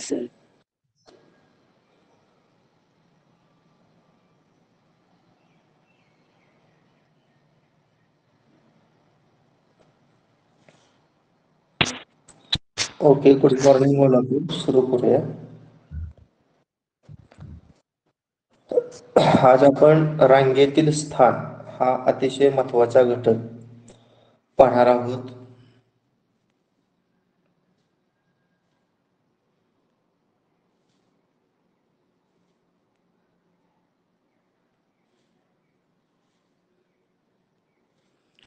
Sir. Okay, good morning मुलांनो, सुरू करूया. आज आपण रांगेतील स्थान हा अतिशय महत्वाचा घटक पाहणार आहोत.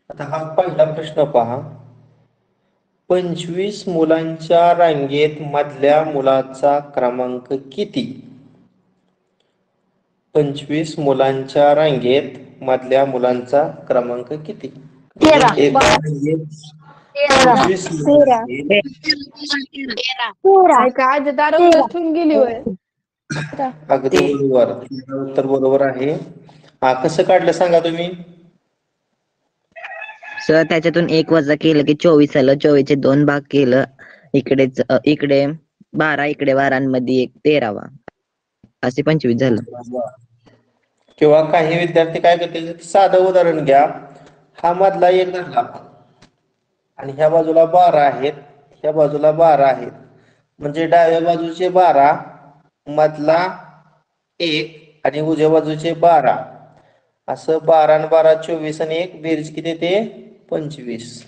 आता हा पहिला प्रश्न पहा. 25 मुलांच्या रांगेत मधल्या मुलाचा क्रमांक किती? 25 मुलांच्या रांगेत मधल्या मुलांचा क्रमांक किती? म्हणजे एका रांगेत 25 मुलं आहेत. गेली होय. अगदी बरोबर, उत्तर बरोबर आहे. कसं काढलं सांगा तुम्ही? सर त्याच्यातून 1 वजा केलं की 24 आलं. 24चे 2 भाग केलं. इकडे 12, इकडे 12 मध्ये 1 13वा असे 25 झालं. किंवा काही विद्यार्थी काय करतील, साधं उदाहरण घ्या. हा मधला 1 धरला आणि ह्या बाजूला 12 आहेत, ह्या बाजूला 12 आहेत, म्हणजे डाव्या बाजूचे 12, मधला 1 आणि उजव्या बाजूचे 12, असं 12 आणि 12 24 आणि 1 बेरीज किती ते 25.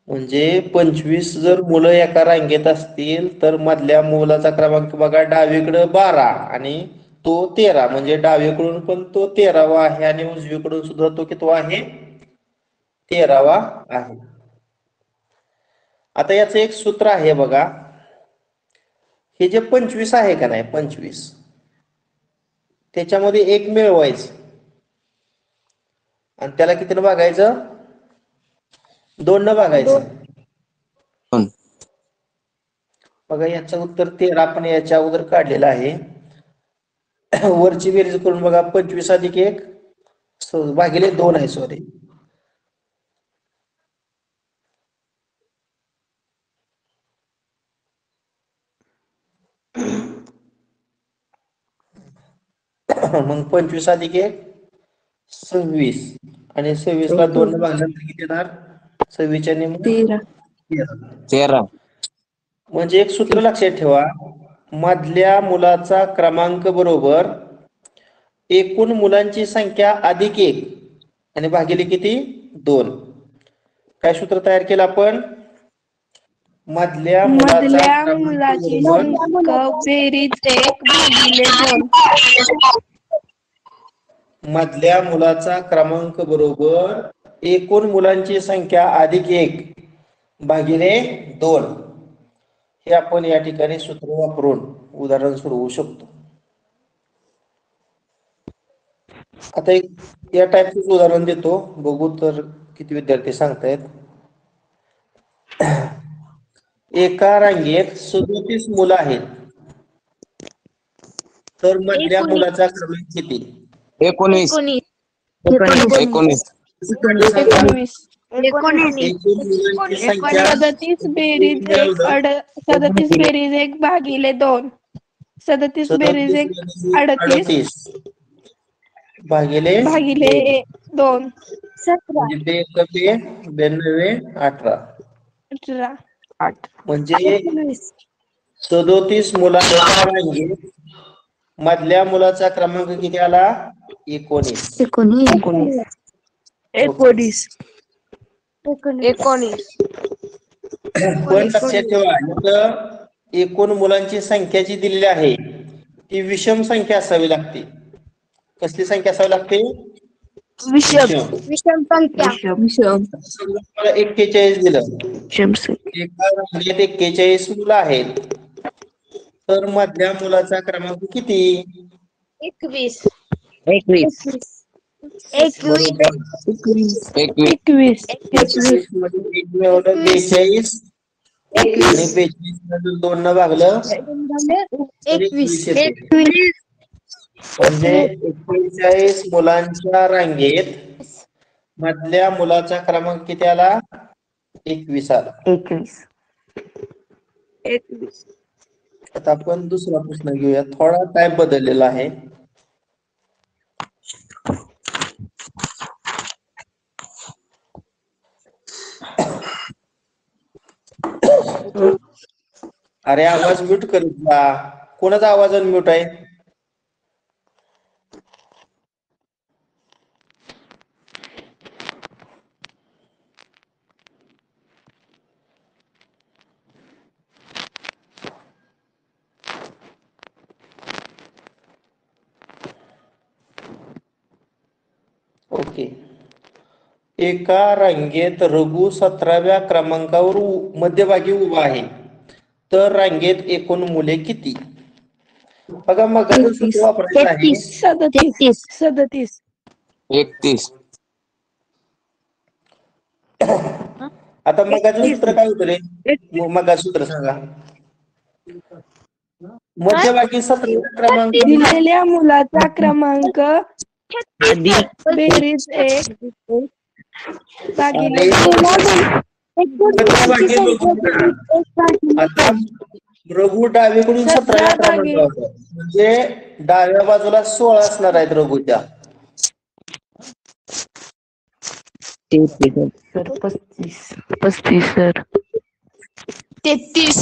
म्हणजे 25 जर मुलं एका रांगेत असतील तर मधल्या मुलाचा क्रमांक बघा, डावीकडे 12 आणि तो 13, म्हणजे डावीकडून पण तो 13वा आहे आणि उजवीकडून सुद्धा तो कितवा आहे? 13वा आहे. आता याचं एक सूत्र आहे बघा. हे जे 25 आहे का नाही, 25 त्याच्यामध्ये 1 मिळवायचं आणि त्याला कितीनं भागायचं? 2 न भागायचं. बघा याचं उत्तर 13 आपण याच्या अगोदर काढलेलं आहे. वरची बेरीज करून बघा, 25 अधिक 1 भागिले 2 आहे, सॉरी. मग 25 अधिक 1 26 आणि 26 ला 2 न भागल्यानंतर किती येणार? 26 ने 13. म्हणजे एक सूत्र लक्षात ठेवा, मधल्या मुलाचा क्रमांक बरोबर एकूण मुलांची संख्या अधिक 1 आणि भागिले किती? 2. काय सूत्र तयार केलं आपण? मधल्या मुलाची संख्या बेरीज 1 भागिले 2. मधल्या मुलाचा क्रमांक बरोबर एकूण मुलांची संख्या अधिक 1 भागिले 2. हे आपण या ठिकाणी सूत्र वापरून उदाहरण सोडवू शकतो. आता एक या टाईपचं उदाहरण देतो, बघू तर किती विद्यार्थी सांगतायत. एका रांगेत 37 मुलं आहेत, तर मधल्या मुलाचा क्रमांक किती? 19. 19. मुलांची संख्या 37 बेरीज 1 भागिले 2. 37 बेरीज 1 38 भागिले 2. 17 92 18. 8 म्हणजे 37 मुलांच्या रांगेत मधल्या मुलाचा क्रमांक किती आला? 19. पण लक्षात ठेवा, इथं एकूण मुलांची संख्या जी दिलेली आहे ती विषम संख्या असावी लागते. कसली संख्या असावी लागते? विषम संख्या. समजा 41 दिलं, एका रांगेत 41 मुलं आहेत, तर मधल्या मुलाचा क्रमांक किती? 21. 21 मध्ये 1 मिळवलं 42 आणि 42 मधून 2 न भागलं 21 येते. म्हणजे 41 मुलांच्या रांगेत मधल्या मुलाचा क्रमांक किती आला? 21 आला. आता आपण दुसरा प्रश्न घेऊया, थोडा टाइप बदललेला आहे. अरे आवाज म्यूट करीत जा. कोणाचा आवाज अनम्यूट आहे? ओके. एका रांगेत रघु 17व्या क्रमांकावर मध्यभागी उभा आहे, तर रांगेत एकूण मुले किती? बघा मग सूत्र वापरायचं आहे. 37 37 31. आता मगाचं सूत्र काय होतं रे? मगाचं सूत्र सांगा. मध्यभागी 17 क्रमांक दिलेल्या मुलाचा क्रमांक बेरीज 1 भागिले मध्यभागी रघु. आता रघु डावीकडून 17व्या क्रमांकावर, म्हणजे डाव्या बाजूला 16 असणार आहेत रघुच्या. 35 सर. 33.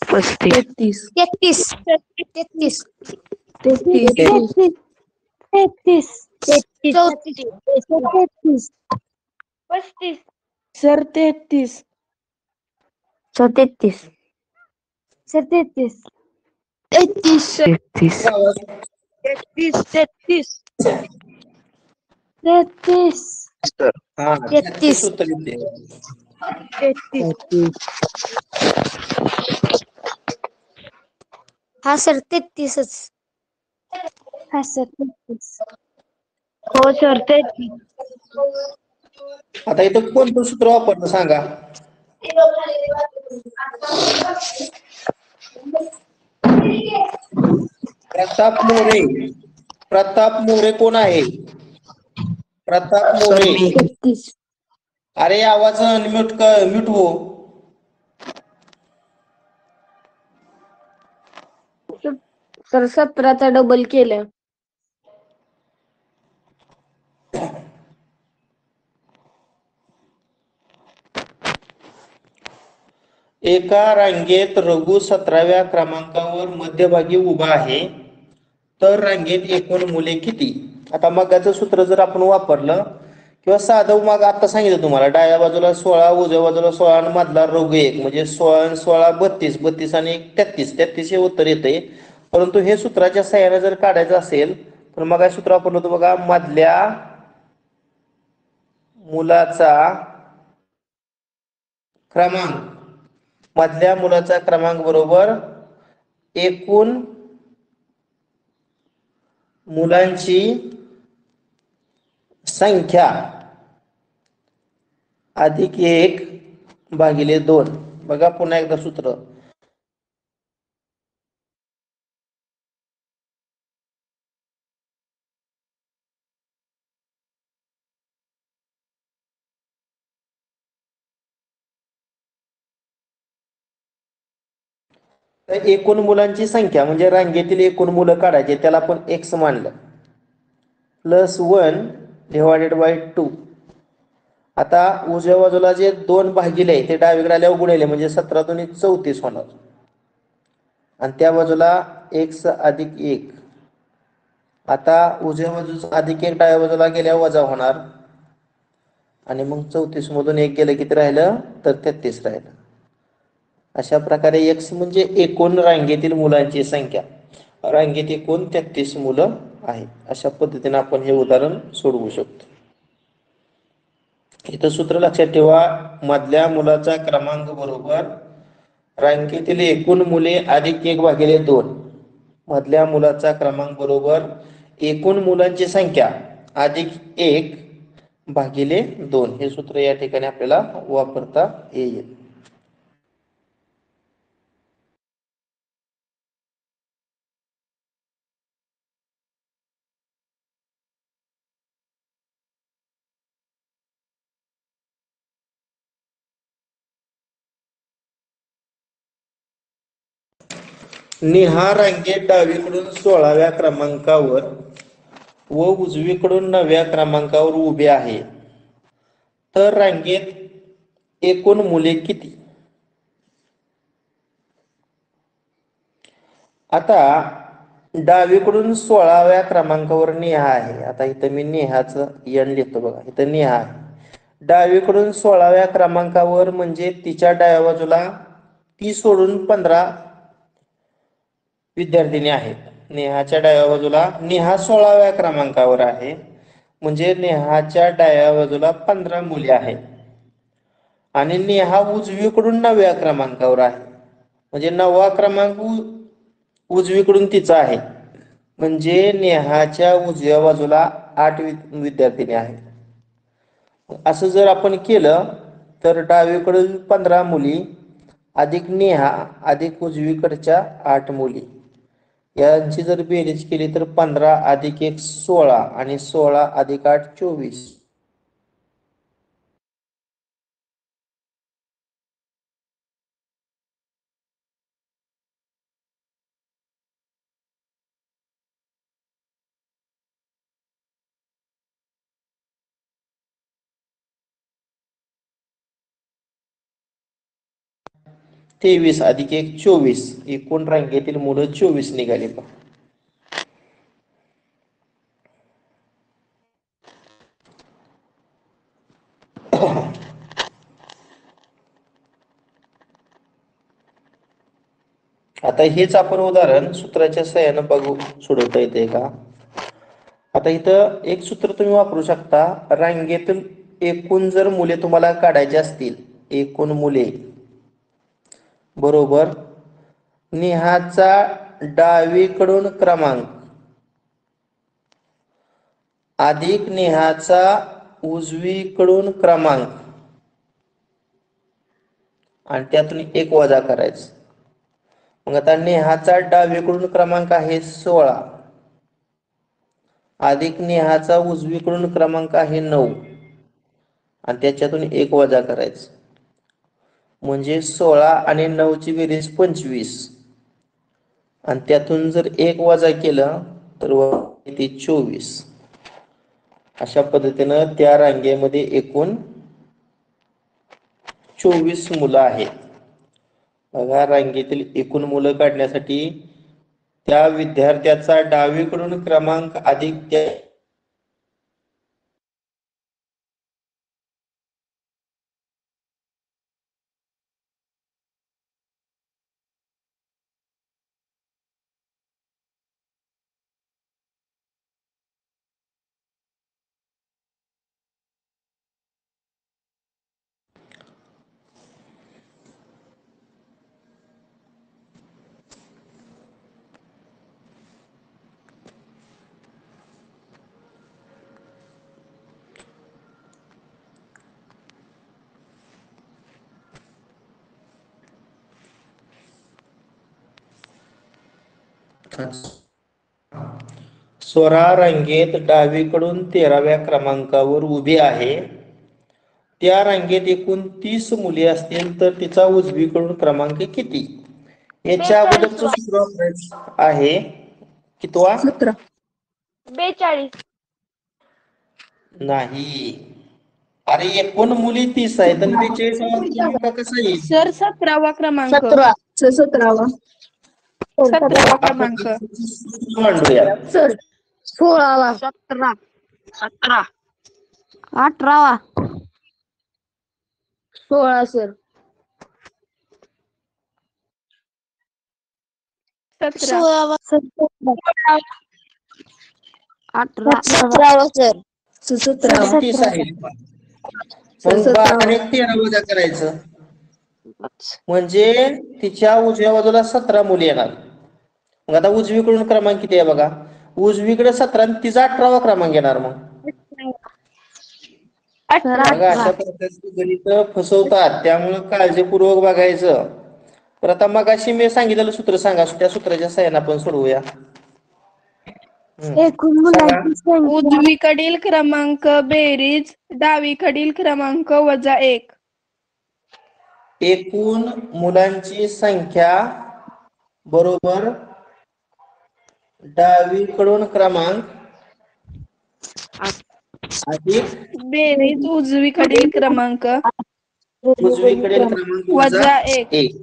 35 33. 33. 33 सर 33 हा, 33. उत्तर येते. हा सर 33च. हा सर 33 हो सर 33 आता इथं कोणतं सूत्र वापरलं सांगा? प्रताप मोरे. प्रताप मोरे कोण आहे? प्रताप मोरे. 33 अरे आवाज म्यूट हो. सर 17चा डबल केलं. एका रांगेत रघु 17व्या क्रमांकावर मध्यभागी उभा आहे, तर रांगेत एकूण मुले किती? आता मगाचं सूत्र जर आपण वापरलं किंवा साधं मग आता सांगितलं तुम्हाला, डाव्या बाजूला 16, उजव्या बाजूला 16 आणि मधला रघु 1, म्हणजे 16 आणि 16 32, 32 आणि 1 33, 33 हे उत्तर येते. परंतु हे सूत्राच्या सहाय्याने जर काढायचं असेल तर मग काय सूत्र वापरलं होतं बघा, मधल्या मुलाचा क्रमांक. मधल्या मुलाचा क्रमांक बरोबर एकूण मुलांची संख्या अधिक 1 भागिले 2. बघा पुन्हा एकदा सूत्र. तर एकूण मुलांची संख्या म्हणजे रांगेतील एकूण मुलं काढायचे, त्याला आपण x मानलं, प्लस 1 डिवायडेड बाय 2. आता उजव्या बाजूला जे 2 भागिले ते डावीकडे आल्यावर गुणिले, म्हणजे 17 दुनी 34 होणार. आणि त्या बाजूला x अधिक 1. आता उजव्या बाजूचा अधिक 1 डाव्या बाजूला गेल्यावर वजा होणार, आणि मग 34 मधून 1 गेलं किती राहिलं? तर 33 राहिलं. अशा प्रकारे x म्हणजे एकूण रांगेतील मुलांची संख्या. रांगेत एकूण 33 मुलं आहेत. अशा पद्धतीने आपण हे उदाहरण सोडवू शकतो. इथं सूत्र लक्षात ठेवा, मधल्या मुलाचा क्रमांक बरोबर रांगेतील एकूण मुले अधिक 1 भागिले 2. मधल्या मुलाचा क्रमांक बरोबर एकूण मुलांची संख्या अधिक 1 भागिले 2. हे सूत्र या ठिकाणी आपल्याला वापरता येईल. नेहा रांगेत डावीकडून 16व्या क्रमांकावर व उजवीकडून 9व्या क्रमांकावर उभी आहे, तर रांगेत एकूण मुले किती? आता डावीकडून 16व्या क्रमांकावर नेहा आहे. आता इथं मी नेहाचं यन लिहितो बघा, इथं नेहा आहे. डावीकडून 16व्या क्रमांकावर म्हणजे तिच्या डाव्या बाजूला ती सोडून 15 विद्यार्थिनी आहेत. नेहाच्या डाव्या बाजूला नेहा 16व्या क्रमांकावर आहे, म्हणजे नेहाच्या डाव्या बाजूला 15 मुले आहेत. आणि नेहा उजवीकडून 9व्या क्रमांकावर आहे, म्हणजे 9वा क्रमांक उजवीकडून तिचा आहे, म्हणजे नेहाच्या उजव्या बाजूला 8 विद्यार्थिनी आहेत. असं जर आपण केलं तर डावीकडील 15 मुली अधिक नेहा अधिक उजवीकडच्या 8 मुली यांची जर बेरीज केली तर 15 अधिक 1 16 आणि 16 अधिक 8 24. तेवीस अधिक 1 24. एकूण रांगेतील मुलं 24 निघाली पहा. आता हेच आपण उदाहरण सूत्राच्या सहाय्यानं बघू सोडवता येते का. आता इथं एक सूत्र तुम्ही वापरू शकता. रांगेतील एकूण जर मुले तुम्हाला काढायचे असतील, एकूण मुले बरोबर नेहाचा डावीकडून क्रमांक अधिक नेहाचा उजवीकडून क्रमांक आणि त्यातून 1 वजा करायचं. मग आता नेहाचा डावीकडून क्रमांक आहे 16 अधिक नेहाचा उजवीकडून क्रमांक आहे 9 आणि त्याच्यातून 1 वजा करायचं, म्हणजे 16 आणि 9 ची बेरीज 25 आणि त्यातून जर 1 वजा केलं तर ते 24. अशा पद्धतीनं त्या रांगेमध्ये एकूण 24 मुलं आहेत. बघा, रांगेतील एकूण मुलं काढण्यासाठी त्या विद्यार्थ्याचा डावीकडून क्रमांक अधिक त्या स्वरा रांगेत डावीकडून 13व्या क्रमांकावर उभी आहे. त्या रांगेत एकूण 30 मुली असतील तर तिचा उजवीकडून क्रमांक किती? याच्या अगोदरचं सूत्र वापरायचं आहे. कितवा? 42. नाही, अरे एकूण मुली 30 आहेत आणि 42वा क्रमांक कसा येईल? सर 17वा क्रमांक. 17वा क्रमांक. मांडूया. 16वा 17 18वा 16 सर 17. 18वा सर 30 आहे. मग 12 आणि 13 वजा करायचं, म्हणजे तिच्या उजव्या बाजूला 17 मुली येणार. मग आता उजवीकडून क्रमांक किती आहे बघा, उजवीकडे 17 आणि तिचा 18वा क्रमांक येणार. मग बघा, अशा प्रकारचे गणित फसवतात, त्यामुळे काळजीपूर्वक बघायचं. तर आता मगाशी मी सांगितलेलं सूत्र सांगा, त्या सूत्राच्या सहाय्याने आपण सोडवूया. उजवीकडील क्रमांक बेरीज डावीकडील क्रमांक वजा 1. एकूण मुलांची संख्या बरोबर डावीकडून क्रमांक अधिक बेरीज उजवीकडील क्रमांक उजवीकडील क्रमांक वजा एक. एक.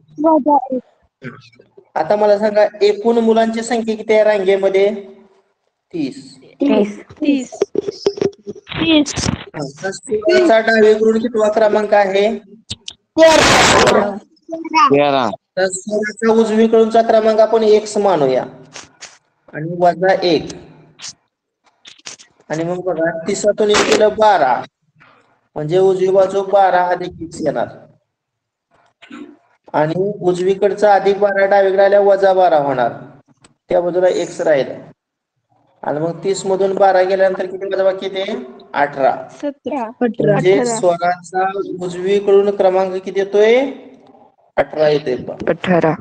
आता मला सांगा एकूण मुलांची संख्या किती आहे रांगेमध्ये? 30. 30. सोळाचा डावीकडून कितवा क्रमांक आहे? 13. तर सोळाचा उजवीकडूनचा क्रमांक आपण x मानूया आणि वजा 1 आणि मग बघा 30तून 1 केलं 12 म्हणजे उजवी बाजू 12 अधिक x येणार आणि उजवीकडचा अधिक 12 डावीकडे आल्या वजा 12 होणार, त्या बाजूला x राहील आणि मग 30 मधून 12 गेल्यानंतर किती वजाबाकी येते? 18. 17. म्हणजे 18. स्वराचा उजवीकडून क्रमांक किती येतोय? 18 येते. 18.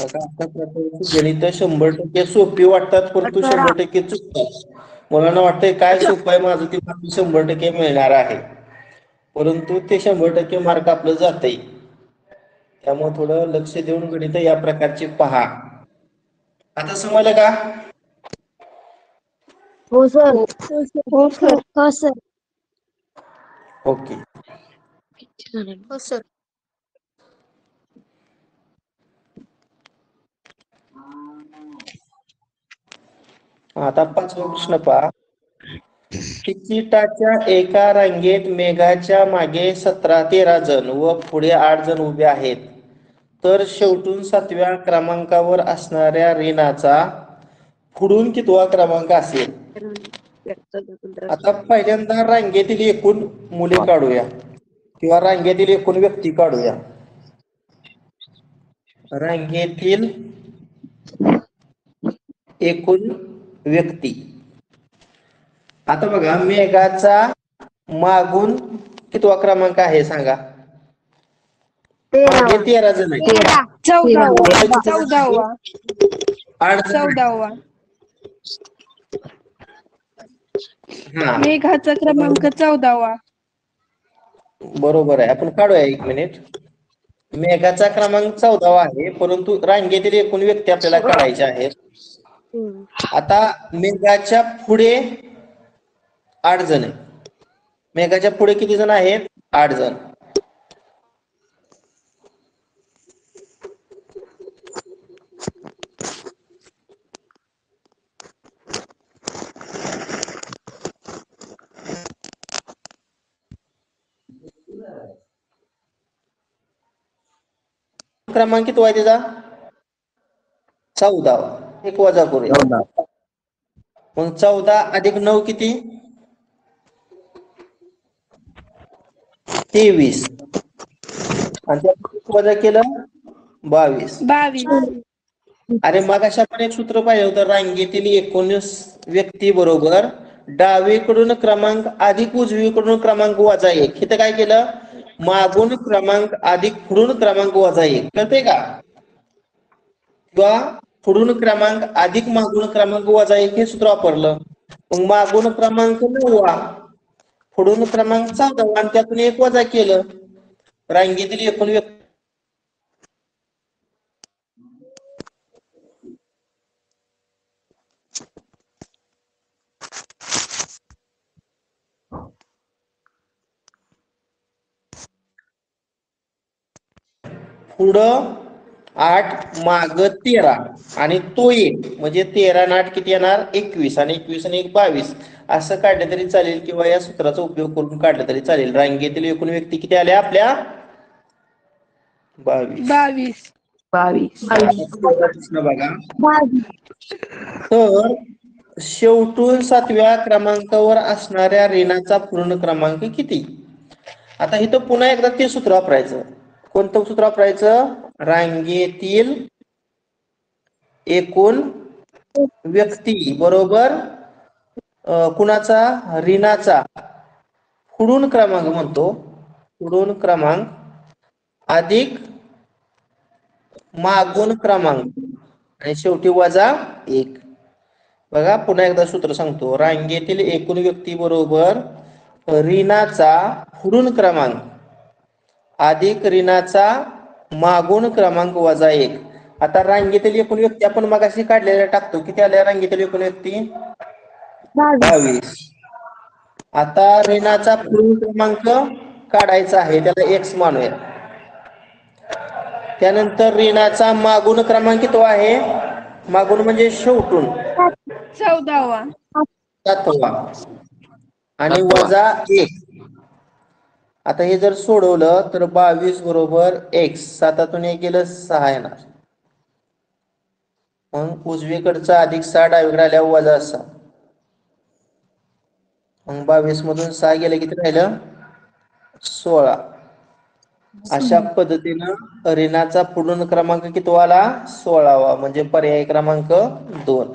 आता प्रकारची गणित 100% सोपी वाटतात परंतु 100% चुकतात. मुलांना वाटतंय काय सोपं आहे माझं ते 100% मिळणार आहे, परंतु ते 100% मार्क आपलं जातंय. त्यामुळे थोडं लक्ष देऊन गणित या प्रकारचे पहा. आता समजलं का? हो सर. हो सर. हो सर. ओके. हो सर. आता 5वा प्रश्न पहा. तिकिटाच्या एका रांगेत मेघाच्या मागे 13 जण व पुढे 8 जण उभे आहेत, तर शेवटून 7व्या क्रमांकावर असणाऱ्या रीनाचा पुढून कितवा क्रमांक असेल? आता पहिल्यांदा रांगेतील एकूण मुले काढूया किंवा रांगेतील एकूण व्यक्ती काढूया. रांगेतील एकूण व्यक्ती. आता बघा मेघाचा मागून कितवा क्रमांक आहे सांगा? मागे 13 जण आहेत. 14वा. 14वा. 8 जण आहेत. 14वा. हा मेघाचा क्रमांक 14वा. बरोबर आहे. आपण काढूया 1 मिनिट. मेघाचा क्रमांक 14वा आहे, परंतु रांगेतील एकूण व्यक्ती आपल्याला काढायचे आहेत. आता मेघाच्या पुढे 8 जण आहेत. मेघाच्या पुढे किती जण आहेत? 8 जण. क्रमांक किती आहे त्याचा? 14वा. एक वजा करूया. मग 14 अधिक 9 किती? 23 आणि त्यात वजा केलं 22. 22. अरे मग अशा पण एक सूत्र पाहिजे होतं. रांगेतील 19 व्यक्ती बरोबर डावीकडून क्रमांक अधिक उजवीकडून क्रमांक वजा 1. इथं काय केलं? मागून क्रमांक अधिक पुढून क्रमांक वजा 1. कळतंय का? किंवा पुढून क्रमांक अधिक मागून क्रमांक वजा 1 हे सूत्र वापरलं. मग मागून क्रमांक 9वा, पुढून क्रमांक 14वा आणि त्यातून 1 वजा केलं. रांगेतील एकूण व्यक्ती पुढं 8 माग 13 आणि तो 1 म्हणजे 13 आणि 8 किती येणार? 21 आणि 21 आणि 1 22 असं काढलं तरी चालेल किंवा या सूत्राचा उपयोग करून काढलं तरी चालेल. रांगेतील एकूण व्यक्ती किती आल्या आपल्या? 22. 22. बघा तर शेवटून 7व्या क्रमांकावर असणाऱ्या रीनाचा पूर्ण क्रमांक किती? आता इथं पुन्हा एकदा ते सूत्र वापरायचं. कोणतं सूत्र वापरायचं? रांगेतील एकूण व्यक्ती बरोबर कुणाचा? रीनाचा पुढून क्रमांक म्हणतो, पुढून क्रमांक अधिक मागून क्रमांक आणि शेवटी वजा 1. बघा पुन्हा एकदा सूत्र सांगतो. रांगेतील एकूण व्यक्ती बरोबर रीनाचा पुढून क्रमांक अधिक रीनाचा मागून क्रमांक वजा 1. आता रांगेतील एकूण व्यक्ती आपण मगाशी काढलेल्या टाकतो. किती आल्या रांगेतील एकूण व्यक्ती? 22. आता ऋणाचा पूर्ण क्रमांक काढायचा आहे, त्याला एक्स मानूया. त्यानंतर ऋणाचा मागून क्रमांक किती आहे? मागून म्हणजे शेवटून 14वा. 7वा आणि वजा 1. आता हे जर सोडवलं तर 22 बरोबर एक्स. 7तून 1 गेलं 6 येणार. मग उजवीकडचा अधिक 6 डावीकडे आल्यावर वजा 6. मग 22 मधून 6 गेले किती राहिलं? 16. अशा पद्धतीनं ऋणाचा पूर्ण क्रमांक किती आला? 16वा, म्हणजे पर्याय क्रमांक 2.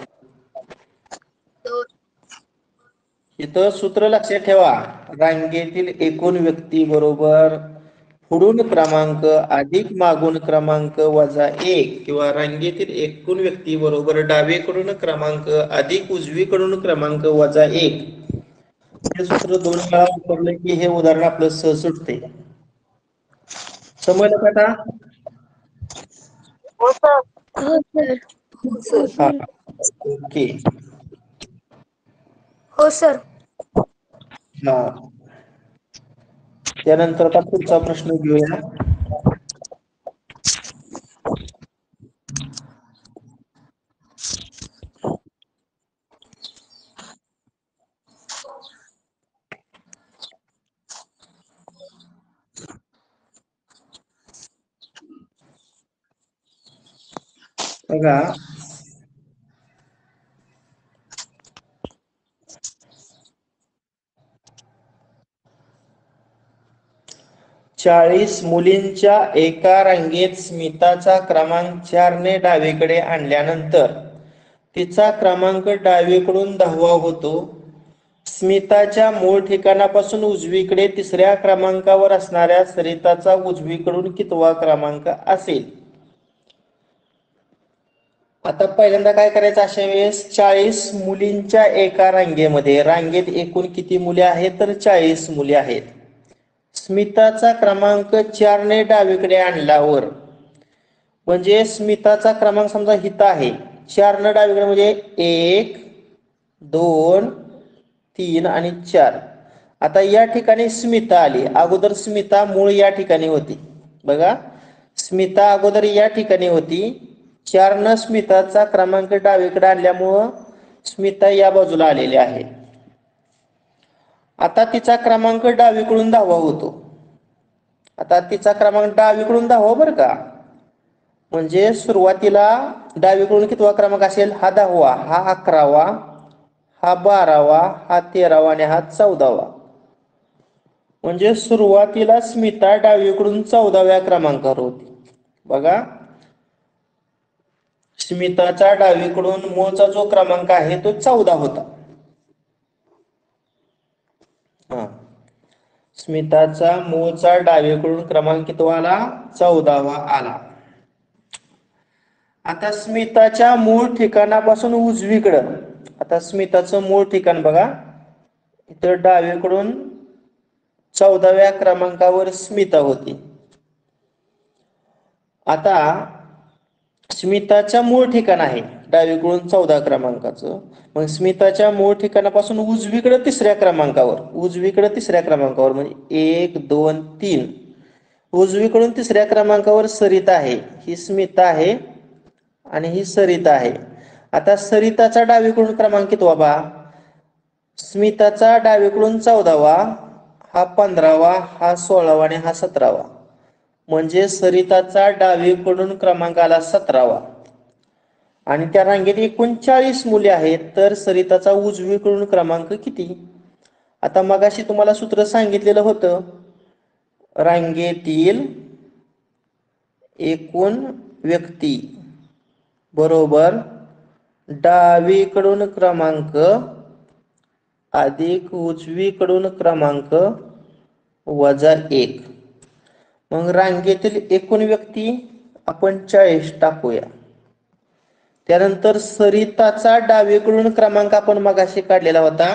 इथं सूत्र लक्षात ठेवा. रांगेतील एकूण व्यक्ती बरोबर पुढून क्रमांक अधिक मागून क्रमांक वजा 1 किंवा रांगेतील एकूण व्यक्ती बरोबर डावीकडून क्रमांक अधिक उजवीकडून क्रमांक वजा 1. हे सूत्र 2 वेळा वापरले की हे उदाहरण आपलं सहज सुटते. समजलं का आता? हो सर. हा, ओके. हो सर. हा, त्यानंतर आता पुढचा प्रश्न घेऊया. बघा, चाळीस मुलींच्या एका रांगेत स्मिताचा क्रमांक 4 ने डावीकडे आणल्यानंतर तिचा क्रमांक डावीकडून 10वा होतो. स्मिताच्या मूळ ठिकाणापासून उजवीकडे 3ऱ्या क्रमांकावर असणाऱ्या सरिताचा उजवीकडून कितवा क्रमांक असेल? आता पहिल्यांदा काय करायचं, अशा वेळेस 40 मुलींच्या एका रांगेमध्ये, रांगेत एकूण किती मुले आहेत? तर 40 मुले आहेत. स्मिताचा क्रमांक 4 ने डावीकडे आणल्यावर, म्हणजे स्मिताचा क्रमांक समजा हिता आहे, 4 ने डावीकडे म्हणजे 1 2 3 आणि 4. आता या ठिकाणी स्मिता आली. अगोदर स्मिता मूळ या ठिकाणी होती. बघा, स्मिता अगोदर या ठिकाणी होती. 4 न स्मिताचा क्रमांक डावीकडे आणल्यामुळं स्मिता या बाजूला आलेली आहे. आता तिचा क्रमांक डावीकडून 10वा होतो. आता तिचा क्रमांक डावीकडून 10वा बरं का, म्हणजे सुरुवातीला डावीकडून कितवा क्रमांक असेल? हा 10वा, हा 11वा, हा 12वा, हा 13वा आणि हा 14वा. म्हणजे सुरुवातीला स्मिता डावीकडून 14व्या क्रमांकावर होती. बघा, स्मिताचा डावीकडून मूळचा जो क्रमांक आहे तो 14 होता. स्मिताचा मूळचा डावीकडून क्रमांक कितवा आला? 14वा आला. आता स्मिताच्या मूळ ठिकाणापासून उजवीकडं, आता स्मिताचं मूळ ठिकाण बघा, इथं डावीकडून 14व्या क्रमांकावर स्मिता होती. आता स्मिताच्या मूळ ठिकाण आहे डावीकडून 14 क्रमांकाचं. मग स्मिताच्या मूळ ठिकाणापासून उजवीकडे 3ऱ्या क्रमांकावर, उजवीकडे 3ऱ्या क्रमांकावर म्हणजे 1 2 3, उजवीकडून 3ऱ्या क्रमांकावर सरिता आहे. ही स्मिता आहे आणि ही सरिता आहे. आता सरिताचा डावीकडून क्रमांक कितवा बा? स्मिताचा डावीकडून 14वा, हा 15वा, हा 16वा आणि हा 17वा. म्हणजे सरिताचा डावीकडून क्रमांक आला 17वा. आणि त्या रांगेत एकूण 40 मुले आहेत, तर सरिताचा उजवीकडून क्रमांक किती? आता मगाशी तुम्हाला सूत्र सांगितलेलं होतं, रांगेतील एकूण व्यक्ती बरोबर डावीकडून क्रमांक अधिक उजवीकडून क्रमांक वजा 1. मग रांगेतील एकूण व्यक्ती आपण 40 टाकूया. त्यानंतर सरिताचा डावीकडून क्रमांक आपण मगाशी काढलेला होता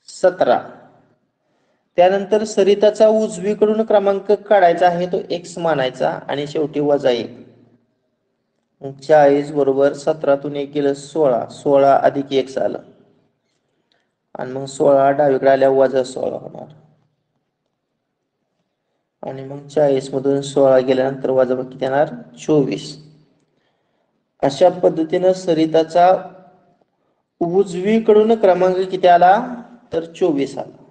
17. त्यानंतर सरिताचा उजवीकडून क्रमांक काढायचा आहे, तो x मानायचा आणि शेवटी वजा 1. 40 बरोबर 17तून 1 गेलं 16, 16 अधिक 1 झालं आणि मग 16 डावीकडे आल्या वजा 16 होणार आणि मग 40 मधून 16 गेल्यानंतर वजा किती येणार 24. अशा पद्धतीनं सरिताचा उजवीकडून क्रमांक किती आला तर 24 आला.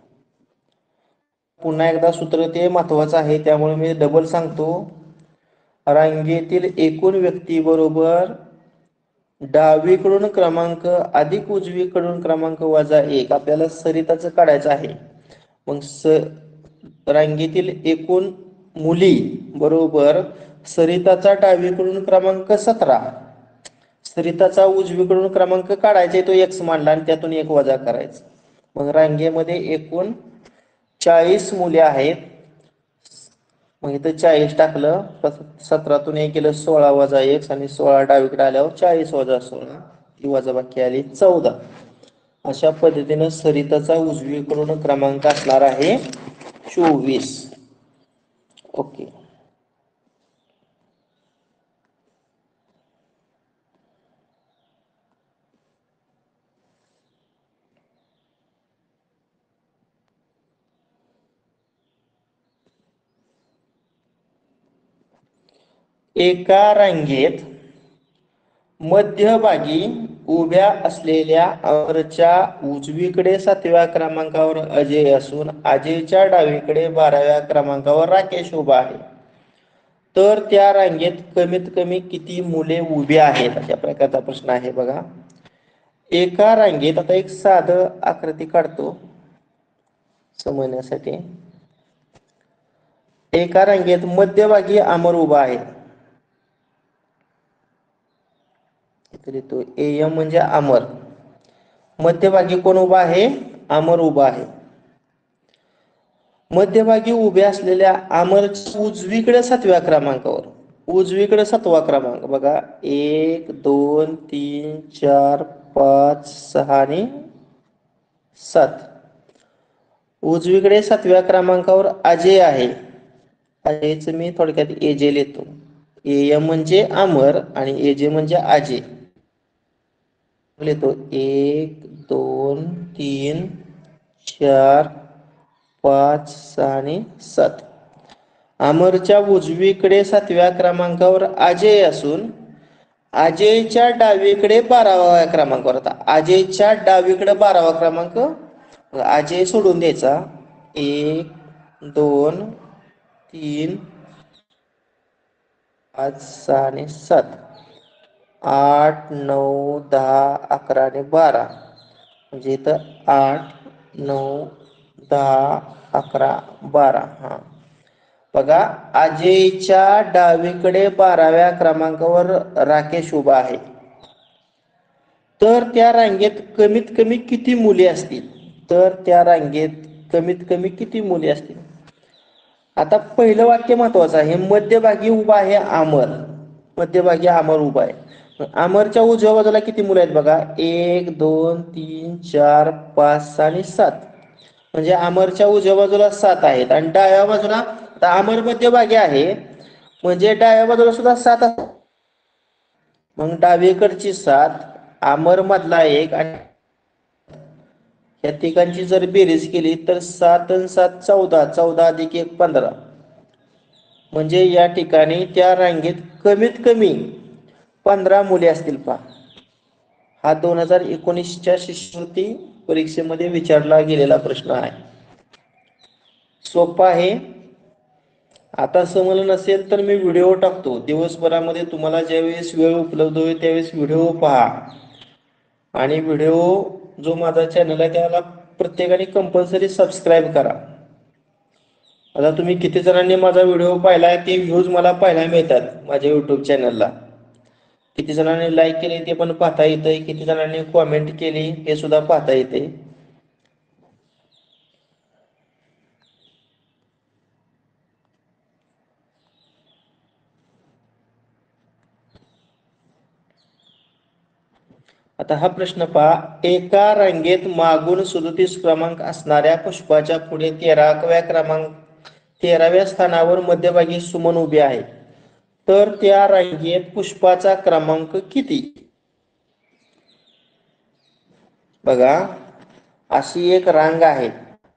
पुन्हा एकदा सूत्र ते महत्वाचं आहे त्यामुळे मी डबल सांगतो. रांगेतील एकूण व्यक्ती बरोबर डावीकडून क्रमांक अधिक उजवीकडून क्रमांक वजा 1. आपल्याला सरिताचं काढायचं आहे. मग रांगेतील एकूण मुली बरोबर सरिताचा डावीकडून क्रमांक 17, सरिताचा उजवीकडून क्रमांक काढायचा तो x मांडला आणि त्यातून 1 वजा करायचं. मग रांगेमध्ये एकूण 40 मुले आहेत. मग इथं 40 टाकलं 17तून 1 गेलं 16 वजा 1 आणि 16 डावीकडे आल्यावर 40 वजा 16 ती वजाबाकी आली 14. अशा पद्धतीनं सरिताचा उजवीकडून क्रमांक असणार आहे 24. ओके. एका रांगेत मध्यभागी उभ्या असलेल्या अमरच्या उजवीकडे 7व्या क्रमांकावर अजय असून अजयच्या डावीकडे 12व्या क्रमांकावर राकेश उभा आहे. तर त्या रांगेत कमीत कमी किती मुले उभी आहेत अशा प्रकारचा प्रश्न आहे बघा. एका रांगेत आता एक साधं आकृती काढतो समजण्यासाठी. एका रांगेत मध्यभागी अमर उभा आहे. तो एम म्हणजे अमर. मध्यभागी कोण उभा आहे अमर उभा आहे. मध्यभागी उभे असलेल्या अमरच्या उजवीकडे 7व्या क्रमांकावर उजवीकडे 7वा क्रमांक बघा 1 2 3 4 5 6 आणि 7. उजवीकडे 7व्या क्रमांकावर अजय आहे. अजयचं मी थोडक्यात एजे लिहितो. एम म्हणजे अमर आणि एजे म्हणजे अजय लिहितो. 1 2 3 4 5 6 आणि 7. अमरच्या उजवीकडे 7व्या क्रमांकावर अजय असून अजयच्या डावीकडे 12व्या क्रमांकावर. आता अजयच्या डावीकडे 12वा क्रमांक अजय सोडून द्यायचा. 1 2 3 5 6 आणि 7 8 9 10 11 आणि 12 म्हणजे इथं 8 9 10 11 12. हा बघा अजयच्या डावीकडे 12व्या क्रमांकावर राकेश उभा आहे. तर त्या रांगेत कमीत कमी किती मुले असतील तर त्या रांगेत कमीत कमी किती मुले असतील. आता पहिलं वाक्य महत्वाचं आहे. मध्यभागी उभा आहे अमर. मध्यभागी अमर उभा आहे. अमरच्या उजव्या बाजूला किती मुलं आहेत बघा 1 2 3 4 5 6 आणि 7 म्हणजे अमरच्या उजव्या बाजूला 7 आहेत आणि डाव्या बाजूला आता अमर मध्यभागी आहे म्हणजे डाव्या बाजूला सुद्धा 7 आहे. मग डावीकडची 7 अमर मधला 1 आणि या तिघांची जर बेरीज केली तर 7 आणि 7 14 14 अधिक 1 15 म्हणजे या ठिकाणी त्या रांगेत कमीत कमी 15 मुले असतील. पहा हा 2019च्या शिष्यवृत्ती परीक्षेमध्ये विचारला गेलेला प्रश्न आहे. सोपा आहे. आता समजलं नसेल तर मी व्हिडिओ टाकतो दिवसभरामध्ये. तुम्हाला ज्यावेळेस वेळ उपलब्ध होईल त्यावेळेस व्हिडिओ पहा आणि व्हिडिओ जो माझा चॅनल आहे त्याला प्रत्येकाने कंपल्सरी सबस्क्राईब करा. आता तुम्ही किती जणांनी माझा व्हिडिओ पाहिलाय ते व्ह्यूज मला पाहायला मिळतात माझ्या युट्यूब चॅनलला. किती जणांनी लाईक केले ते पण पाहता येते. किती जणांनी कॉमेंट केली हे सुद्धा पाहता येते. आता हा प्रश्न पहा. एका रांगेत मागून 37 क्रमांक असणाऱ्या पुष्पाच्या पुढे 13व्या स्थानावर मध्यभागी सुमन उभी आहे. तर त्या रांगेत पुष्पाचा क्रमांक किती? बघा, अशी एक रांग आहे,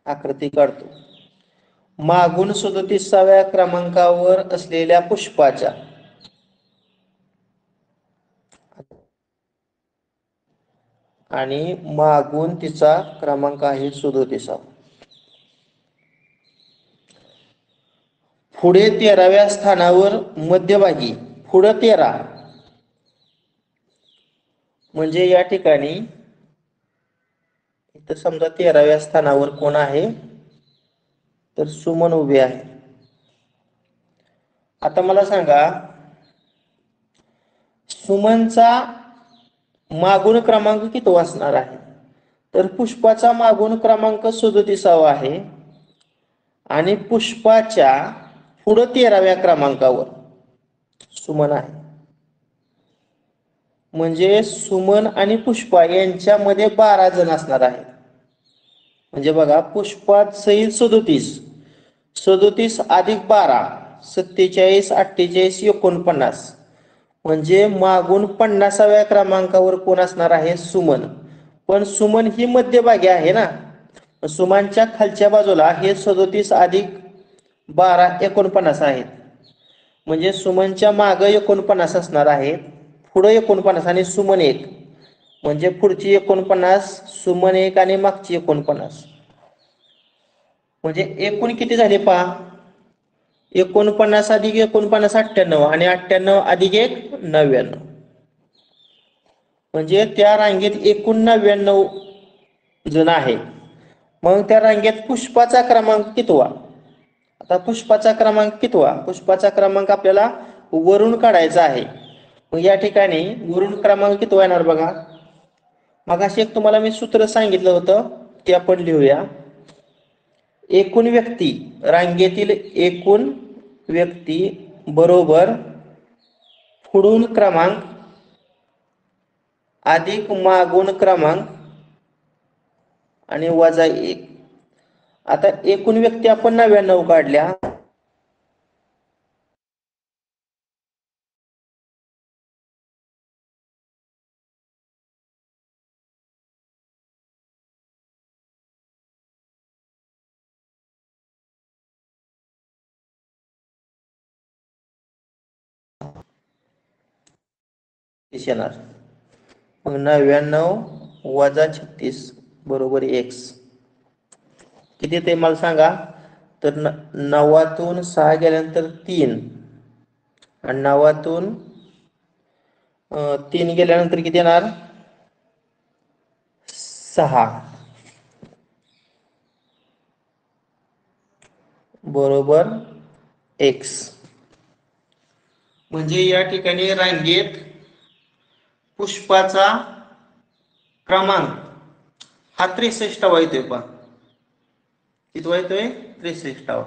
आकृती काढतो. मागून 37व्या क्रमांकावर असलेल्या पुष्पाच्या आणि मागून तिचा क्रमांक आहे 37. पुढे 13व्या स्थानावर मध्यभागी, पुढे 13 म्हणजे या ठिकाणी इथं समजा 13व्या स्थानावर कोण आहे, तर सुमन उभे आहे. आता मला सांगा, सुमनचा मागून क्रमांक किती असणार आहे? तर पुष्पाचा मागून क्रमांक 37 आहे आणि पुष्पाच्या पुढे 13व्या क्रमांकावर सुमन आहे. म्हणजे सुमन आणि पुष्पा यांच्यामध्ये 12 जण असणार आहेत. म्हणजे बघा, पुष्पात सहित 37 अधिक 12 47 48 49 म्हणजे मागून 50व्या क्रमांकावर कोण असणार आहे? सुमन. पण सुमन ही मध्यभागी आहे ना, सुमनच्या खालच्या बाजूला हे 37 अधिक 12 49 आहेत. म्हणजे सुमनच्या मागे 49 असणार आहेत, पुढे 49 आणि सुमन 1 म्हणजे पुढची 49 सुमन 1 आणि मागची 49 म्हणजे एकूण किती झाले पहा, 49 अधिक 49 98 आणि 98 अधिक 1 99 म्हणजे त्या रांगेत एकूण 99 जण आहे. मग त्या रांगेत पुष्पाचा क्रमांक कितवा? आता पुष्पाचा क्रमांक कितवा? पुष्पाचा क्रमांक आपल्याला वरून काढायचा आहे. मग या ठिकाणी वरून क्रमांक कितवा येणार बघा. मगाशी एक तुम्हाला मी सूत्र सांगितलं होतं, ते आपण लिहूया. एकूण व्यक्ती, रांगेतील एकूण व्यक्ती बरोबर पुढून क्रमांक अधिक मागून क्रमांक आणि वजा 1. आता एकूण व्यक्ती आपण 99 काढल्या, येणार. मग 99 वजा 36 बरोबर x. किती ते मला सांगा. तर 9तून 6 गेल्यानंतर 3 आणि 9तून 3 गेल्यानंतर किती येणार? 6 बरोबर x. म्हणजे या ठिकाणी रांगेत पुष्पाचा क्रमांक हा 63 येतोय पहा. किती येतोय? 63.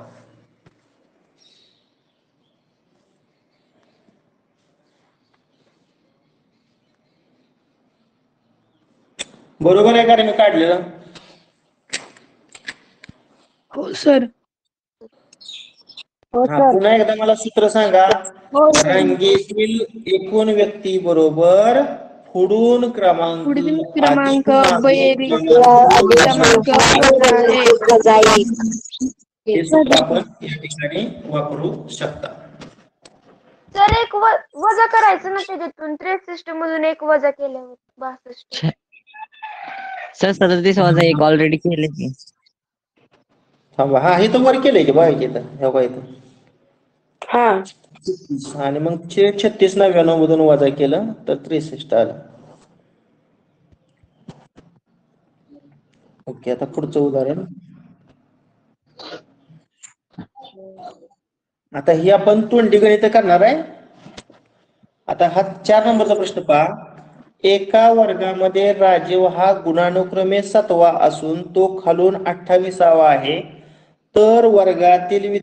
बरोबर आहे का रे मी काढलेलं? हो सर. हो हा, सर. पुन्हा एकदा मला सूत्र सांगा. हो सर. रांगेतील एकूण व्यक्ती बरोबर पुढून क्रमांक पुढील अधिक क्रमांक मागून बेरीज क्रमांक क्रमांक वजा एक. हे सूत्र आपण या ठिकाणी वापरू शकता. सर एक वजा करायचं ना त्याच्यातून 63 मधून एक वजा केल्यावर 62. सर 37 वजा 1 ऑलरेडी केले की. थांबा, हा हे तर वर केलंय की बघा, इथं हे बघा इथं. हा. आणि मग 36 99 मधून वजा केलं तर 63 आलं. ओके, आता पुढचं उदाहरण. आता ही आपण तोंडी गणित करणार आहे. आता हा 4 नंबरचा प्रश्न पहा. एका वर्गामध्ये राजीव हा गुणानुक्रमे 7वा असून तो खालून 28वा आहे, तर वर्गातील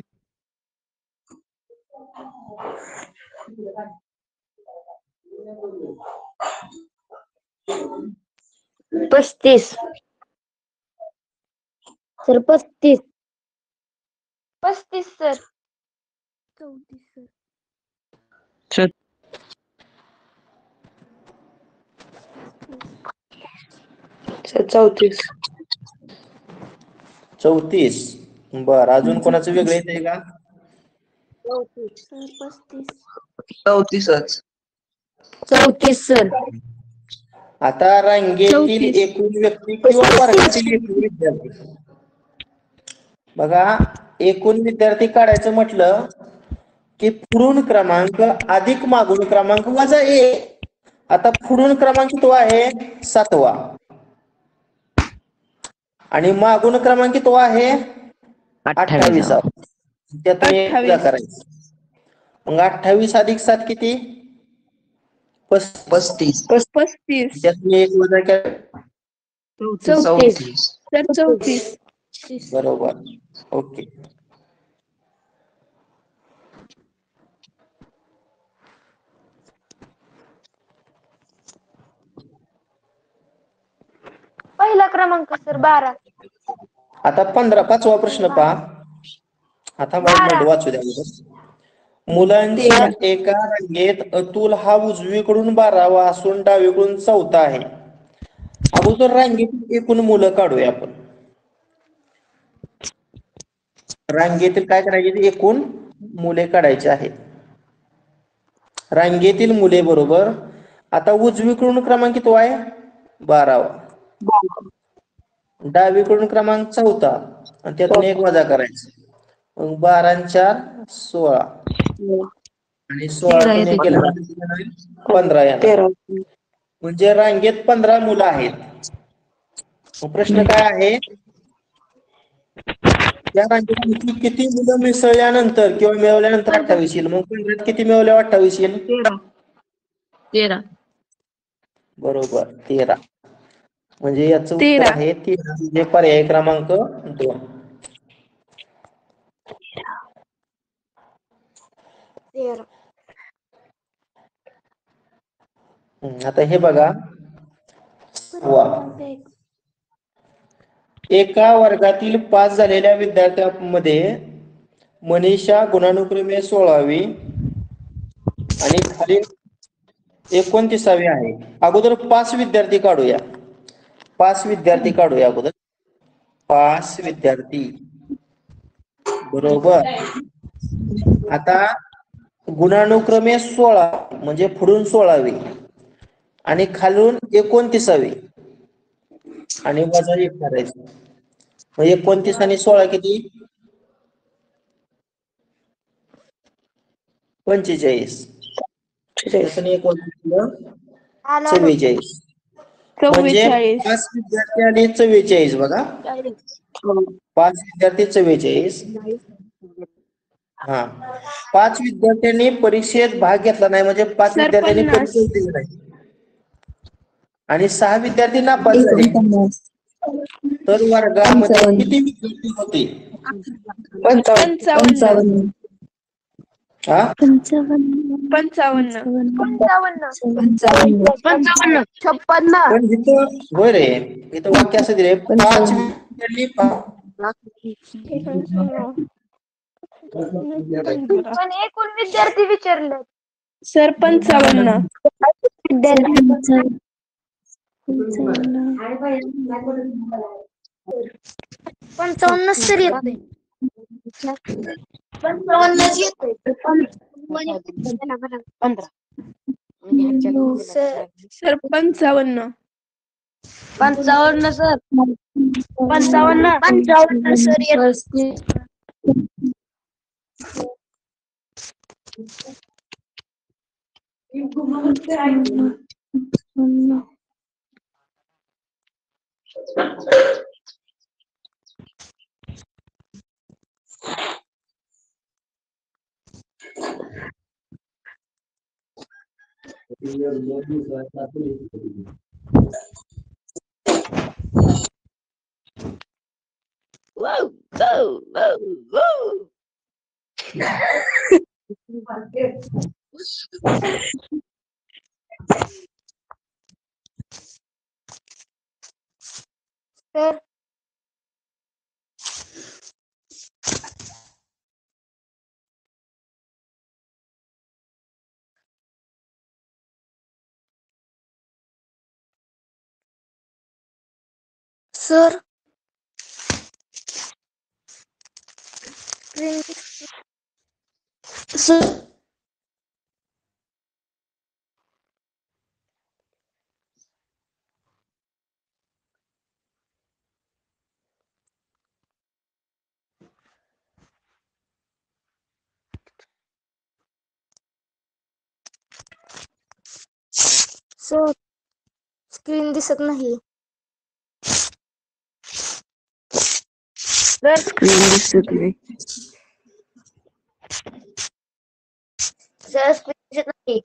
35. सर 35. 35 सर. 34 सर. सर 34. 34. बर, अजून कोणाचं वेगळं येतंय का? सर 35. 34च. 34 सर. आता रांगेतील 34. एकूण व्यक्ती किंवा वर्गातील एकूण विद्यार्थी. बघा, एकूण विद्यार्थी काढायचं म्हटलं की पुढून क्रमांक अधिक मागून क्रमांक वजा 1. आता पुढून क्रमांक तो आहे 7वा आणि मागून क्रमांक तो आहे 28वा. त्यातून एक वजा 28. करायचं. मग 28 अधिक 7 किती? 35. 35. त्यातून एक वजा केला 34. सर 34. बरोबर. ओके. पहिला क्रमांक सर 12. आता 5वा प्रश्न पहा. आता मला वाचू द्या. मुलांच्या एका रांगेत अतुल हा उजवीकडून 12वा असून डावीकडून 4था आहे. अगोदर रांगेतील एकूण मुलं काढूया आपण. रांगेतील काय करायचे? एकूण मुले काढायची आहेत. रांगेतील मुले बरोबर. आता उजवीकडून क्रमांक किती आहे? 12वा. डावीकडून क्रमांक 4था आणि त्यातून एक वजा करायचं. मग 12 आणि 4 16 आणि 16 एक केलं 15 येणार. म्हणजे रांगेत 15 मुलं आहेत. मग प्रश्न काय आहे? त्या रांगेत किती मुलं मिसळल्यानंतर किंवा मिळवल्यानंतर 28 येईल. मग 15 किती मिळवल्या 28 येईल? 13. बरोबर, 13. म्हणजे याचं उत्तर 13. आहे 13. म्हणजे पर्याय क्रमांक 2. 13. आता हे बघा. एका वर्गातील पास झालेल्या विद्यार्थ्यांमध्ये मनीषा गुणानुक्रमे 16वी आणि खाली 29वी आहे. अगोदर 5 विद्यार्थी काढूया. 5 विद्यार्थी काढूया अगोदर. 5 विद्यार्थी बरोबर. आता गुणानुक्रमे 16 म्हणजे पुढून 16वी आणि खालून 29वी आणि वजा 1 करायचं. मग 29 आणि 16 किती? 45. त्याच्याने 1 वजा 44. म्हणजे 44. 5 विद्यार्थी आणि 44 बघा. 5 विद्यार्थी 44. हा, 5 विद्यार्थ्यांनी परीक्षेत भाग घेतला नाही म्हणजे 5 सर विद्यार्थ्यांनी 50. परीक्षेत दिली नाही आणि 6 विद्यार्थी नापास झाले. तर वर्गामध्ये किती विद्यार्थी होते? 55. हा, 55. 55. 56. पण इथं होय रे, इथं वाक्य असं दिले 5 विद्यार्थ्यांनी पण एकूण विद्यार्थी विचारले. सर 55. 55 सर येते. 55 येते. 15. सर 55. 55 सर. 55 सर येते. तर सर सर सर स्क्रीन दिसत नाही स्क्रीन दिसत नाही. सर स्क्रीन दिसत नाही